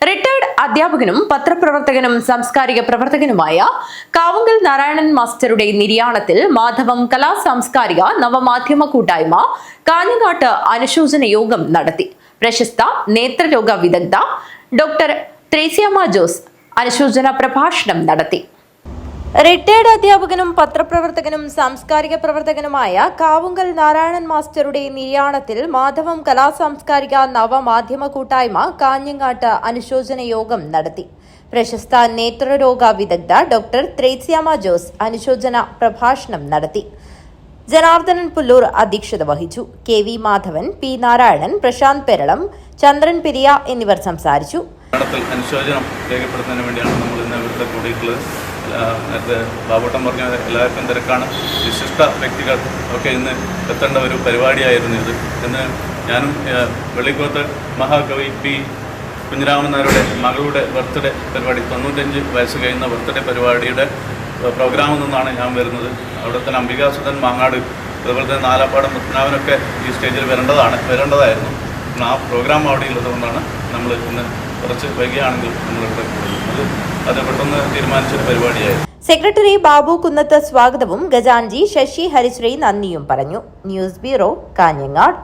Retired അധ്യാപകനും പത്രപ്രവർത്തകനും സാംസ്കാരിക പ്രവർത്തകനുമായ കാവുങ്കൽ നാരായണൻ മാസ്റ്ററുടെ നിര്യാണത്തിൽ മാധവം കലാ സാംസ്കാരിക നവമാധ്യമ കൂട്ടായ്മ കാഞ്ഞങ്ങാട്ട് അനുശോചന യോഗം നടത്തി. പ്രശസ്ത നേത്രരോഗ വിദഗ്ധ ഡോക്ടർ ത്രേസ്യാമ്മ ജോസ് അനുശോചന പ്രഭാഷണം നടത്തി. റിട്ടയർഡ് അധ്യാപകനും പത്രപ്രവർത്തകനും സാംസ്കാരിക പ്രവർത്തകനുമായ കാവുങ്കൽ നാരായണൻ മാസ്റ്ററുടെ നിര്യാണത്തിൽ മാധവം കലാ സാംസ്കാരിക നവമാധ്യമ കൂട്ടായ്മ കാഞ്ഞങ്ങാട്ട് അനുശോചന യോഗം നടത്തി. പ്രശസ്ത നേത്രരോഗ വിദഗ്ധ ഡോക്ടർ ത്രേസ്യാമ്മ ജോസ് അനുശോചന പ്രഭാഷണം നടത്തി. ജനാർദ്ദനൻ പുല്ലൂർ അധ്യക്ഷത വഹിച്ചു. K V Madhavan, P Narayanan, Prashanth Peralam, Chandran Periya എന്നിവർ സംസാരിച്ചു. അനുശോചനം രേഖപ്പെടുത്തുന്നതിന് വേണ്ടിയാണ് നമ്മൾ ഇന്ന് ഇവിടുത്തെ കൂടിയിട്ടുള്ളത്. നേരത്തെ ബാബുട്ടൻ പറഞ്ഞ എല്ലാവർക്കും തിരക്കാണ്. വിശിഷ്ട വ്യക്തികൾ ഒക്കെ ഇന്ന് എത്തേണ്ട ഒരു പരിപാടിയായിരുന്നു ഇത്. ഇന്ന് ഞാനും വെള്ളിക്കോത്ത് മഹാകവി പി കുഞ്ഞിരാമൻ നായരുടെ മകളുടെ ബർത്ത്ഡേ പരിപാടി, 95 വയസ്സ് കഴിയുന്ന ബർത്ത്ഡേ പരിപാടിയുടെ പ്രോഗ്രാമിൽ നിന്നാണ് ഞാൻ വരുന്നത്. അവിടെ തന്നെ അംബികാസുധൻ മാങ്ങാട്, അതുപോലെ തന്നെ നാലാപ്പാടം പത്മനാഭനൊക്കെ ഈ സ്റ്റേജിൽ വരേണ്ടതായിരുന്നു. ആ പ്രോഗ്രാം അവിടെ ഉള്ളതുകൊണ്ടാണ് നമ്മൾ ഇന്ന് കുറച്ച് വൈകിയാണെങ്കിൽ നമ്മളിവിടെ കൂടുന്നത്. അത് പെട്ടെന്ന് തീരുമാനിച്ചൊരു പരിപാടിയായിരുന്നു. സെക്രട്ടറി ബാബു കുന്നത്ത് സ്വാഗതവും ഖജാൻജി ശശി ഹരിശ്രീ നന്ദിയും പറഞ്ഞു. News bureau, Kanhangad.